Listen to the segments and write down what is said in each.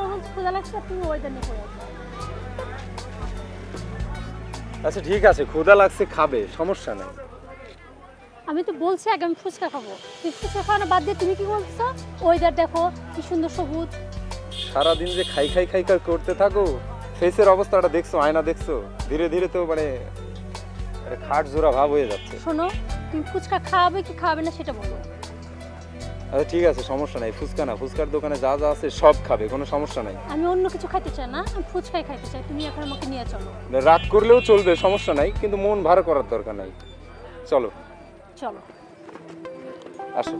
আমার ক্ষুধা লাগছে তুমি ওইটা নিয়ে পড়ে আছো। আচ্ছা ঠিক আছে, ক্ষুধা লাগছে, খাবে, সমস্যা নাই। আমি তো বলছি আগে আমি ফুচকা খাবো, তুই ফুচকা খাওয়ানো বাদ দিয়ে তুমি কি বলছো? ওইটার দেখো কি সুন্দর সবুজ। সারাদিন যে খাই খাই খাই খাই করতে থাকো, ফেসের অবস্থাটা দেখছো, আয়না দেখছো, ধীরে ধীরে তো মানে খাট জোড়া ভাব হয়ে যাচ্ছে। শোনো, তুমি ফুচকা খাওয়াবে কি খাওয়াবে না সেটা বলো। আচ্ছা ঠিক আছে, সমস্যা নাই। ফুচকা না, ফুচকার দোকানে যা যা আছে সব খাবে, কোনো সমস্যা নাই। আমি অন্য কিছু খাইতে চাই না, আমি ফুচকাই খাইতে চাই, তুমি এখন আমাকে নিয়ে চলো। রাগ করলেও চলবে, সমস্যা নাই, কিন্তু মন ভালো করার দরকার নাই। চলো চলো। আসো।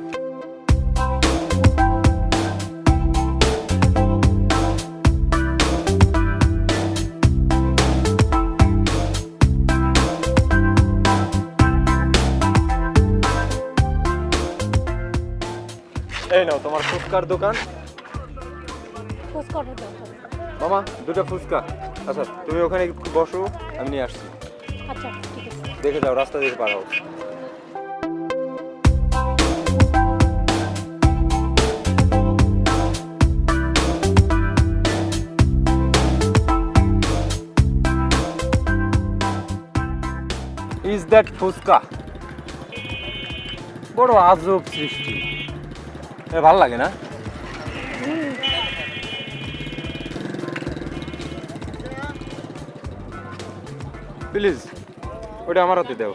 এই নাও তোমার ফুচকার দোকান। ফুচকা অর্ডার দাও তাহলে। মামা দুটো ফুচকা। আচ্ছা তুমি ওখানে একটু বসো, আমি নিয়ে আসছি। আচ্ছা ঠিক আছে। দেখে যাও, রাস্তা দেখে পার হও। Is that fuchka? বড় আজব সৃষ্টি, ভাল লাগে না? প্লিজ ওটা আমার হাতে দাও।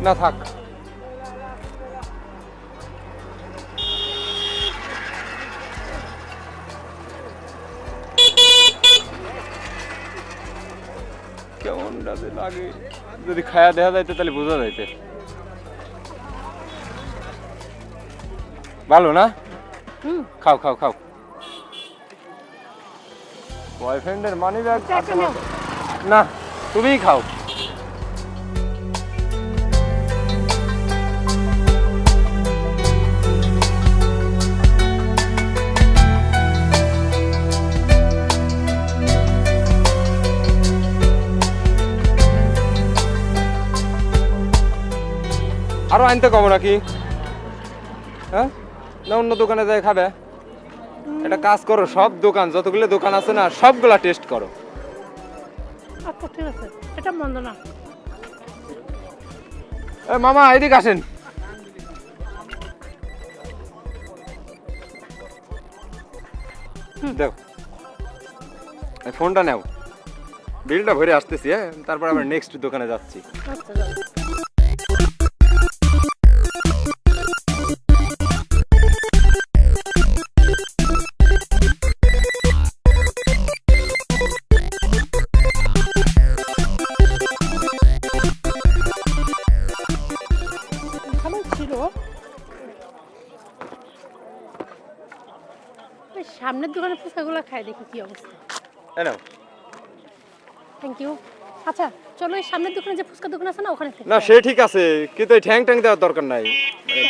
না থাক। কেমন লাগে, যদি খায়া দেখা যাইতে তাহলে বোঝা যাইতে। ভালো না? খাও খাও খাও। বয়ফ্রেন্ডের মানি ব্যাগ না, তুমিই খাও। আরো আনতে কম নাকি? হ্যাঁ না, অন্য দোকানে যাই খাবে? একটা কাজ করো, সব দোকান যতগুলো দোকান আছে না সবগুলা টেস্ট করো। আচ্ছা ঠিক আছে, এটা মন্দ না। মামা এদিকে আসেন। দেখো ফোনটা নাও, বিলটা ভরে আসতেছি। হ্যাঁ তারপর আমরা নেক্সট দোকানে যাচ্ছি। আচ্ছা যাও। সামনের দোকানে ফুচকাগুলো খাই, দেখি কি অবস্থা। Thank you. আচ্ছা চলো, এই সামনের দোকানে যে ফুচকা দোকান আছে না ওখানে। না সে ঠিক আছে, কিন্তু এই ঠ্যাং ট্যাং দেওয়ার দরকার নাই।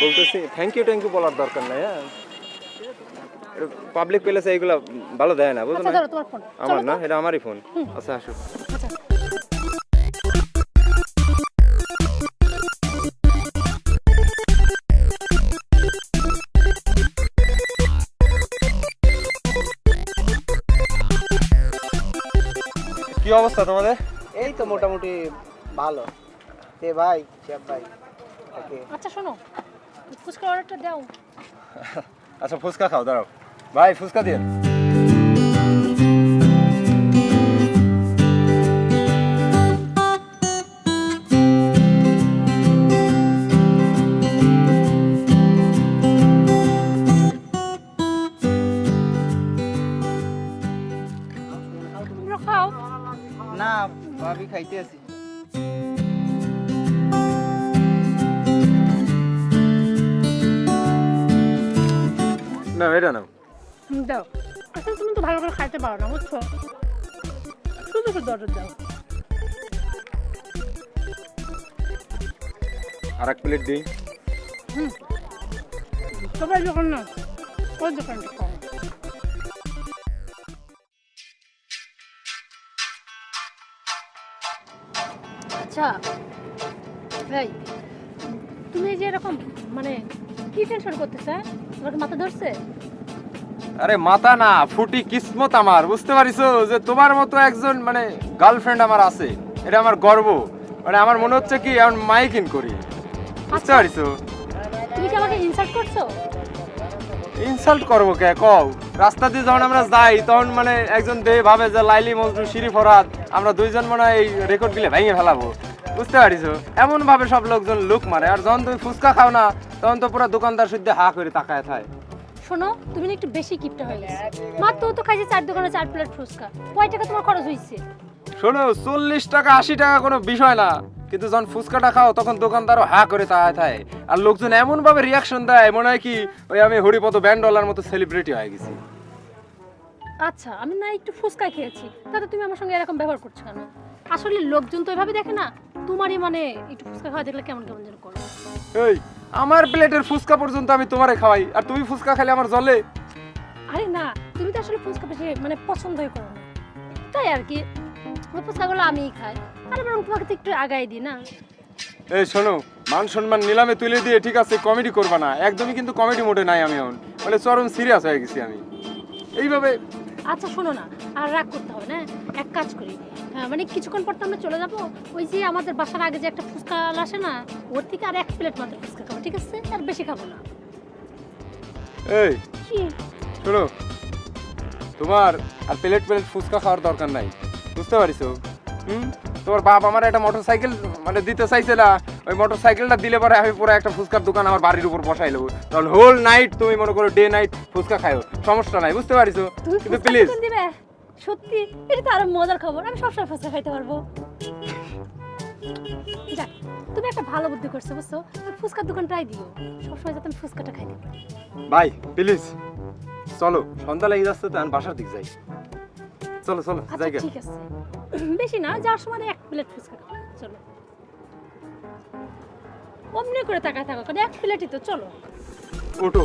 বলতেছি থ্যাংক ইউ বলার দরকার নাই। হ্যাঁ পাবলিক প্লেসে এইগুলা ভালো দেয় না, বুঝছো না? তোমার ফোন আমার না, এটা আমারই ফোন। আচ্ছা আসো। আচ্ছা কি অবস্থা তোমাদের? এই তো মোটামুটি ভালো। তে ভাই শেফ ভাই ওকে। আচ্ছা শোনো, ফুচকা অর্ডারটা দাও। আচ্ছা ফুচকা খাও, দাঁড়াও ভাই, ফুচকা দিয়ে। তোমরা খাও। না ভাবি খাইতে আছি। না এটা নাও। দাও। আসলে তুমি তো ভালো করে খাইতে পারো না, বুঝছো? শুধু শুধু অর্ডার দাও। আর এক প্লেট দিই। সবাই যখন না ওই দোকানটা খাও। আচ্ছা ভাই, তুমি এই যে এরকম মানে কি টেনশন করতেছ? তোমার মাথা ধরছে? আরে মাথা না, ফুটি কিসমত আমার, বুঝতে পারিছো? যে তোমার মতো একজন মানে গার্লফ্রেন্ড আমার আছে, এটা আমার গর্ব। মানে আমার মনে হচ্ছে কি এখন মাইকিন করি, বুঝতে আচ্ছা। পারিছো? তুমি কি আমাকে ইনসাল্ট করছো? ইনসাল্ট করবো কে কও? রাস্তা দিয়ে যখন আমরা যাই তখন মানে একজন দেহে ভাবে যে লাইলি মজনু শিরি ফরহাদ, আমরা দুইজন মনে হয় এই রেকর্ড গুলো ভেঙে ফেলাবো, বুঝতে পারিছো? এমন ভাবে সব লোকজন লুক মারে, আর যখন তুমি ফুচকা খাও না তখন তো পুরো দোকানদার শুদ্ধ হা করে তাকায় থাকে। শোনো, তুমি না একটু বেশি কিপটা হয়ে গেছো। মাত্র তো খাইছে 4 দোকানে 4 প্লেট ফুচকা। কয় টাকা তোমার খরচ হইছে? শোনো, 40 টাকা 80 টাকা কোনো বিষয় না, কিন্তু যখন ফুচকাটা খাও তখন দোকানদারও হা করে তাকায় থাকে, আর লোকজন এমন ভাবে রিয়াকশন দেয় মনে হয় কি ওই আমি হরিপদ ব্যান্ডওয়ালার মতো সেলিব্রিটি হয়ে গেছি। আচ্ছা, আমি না একটু ফুচকা খেয়েছি, তাতে তুমি আমার সঙ্গে এরকম ব্যবহার করছো কেন? আসলে লোকজন তো এভাবে দেখে না, তোমারই মানে একটু ফুচকা খাওয়া দেখলে কেমন কেমন যেন করে। এই আমার প্লেটের ফুচকা পর্যন্ত আমি তোমারে খাওয়াই, আর তুমি ফুচকা খেলে আমার জলে? আরে না, তুমি তো আসলে ফুচকা বেশি মানে পছন্দই করো না, তাই আর কি ওই ফুচকাগুলো আমিই খাই। আরে বরং তোমাকে তো একটু আগাই দিই না? এই শোনো, মান সম্মান নিলামে তুলে দিয়ে ঠিক আছে কমেডি করবা না, একদমই কিন্তু কমেডি মোডে নাই আমি এখন, মানে চরম সিরিয়াস হয়ে গেছি আমি এইভাবে। আচ্ছা শোনো না, আর রাগ করতে হবে না, এক কাজ করি, মানে কিছুক্ষণ পর তো আমরা চলে যাবো। ওই যে আমাদের বাসার আগে যে একটা ফুচকা আসে না, ওর থেকে আর 1 প্লেট মাত্র ফুচকা খাবো, ঠিক আছে? আর বেশি খাবো না। এই কি? শোনো, তোমার আর প্লেট প্লেট ফুচকা খাওয়ার দরকার নাই, বুঝতে পারিছো? তোমার বাপ আমার একটা মোটরসাইকেল মানে দিতে চাইছে না, ওই মোটরসাইকেলটা দিলে পরে আমি পুরো একটা ফুচকার দোকান আমার বাড়ির উপর বসাই নেবো, তখন হোল নাইট তুমি মনে করো ডে নাইট ফুচকা খাও, সমস্যা নাই, বুঝতে পারিছো? তুমি কিন্তু ফুচকা প্লিজ দোকান দিবে? সত্যি? এটা তো আরো মজার খবর, আমি সবসময় ফুচকা খাইতে পারবো। যাক, তুমি একটা ভালো বুদ্ধি করছো, বুঝছো? ওই ফুচকার দোকানটাই দিও, সবসময় যাতে আমি ফুচকাটা খাইতে পারি। ভাই প্লিজ চলো, সন্ধ্যা লেগে যাচ্ছে তো, আমি বাসার দিক যাই। চলো চলো আচ্ছা জায়গা। ঠিক আছে, বেশি না, যাওয়ার সময় 1 প্লেট ফুচকা খাবো, চলো। অমনি করে তাকায় থাকো, কারণ 1 প্লেটই তো, চলো। ওঠো।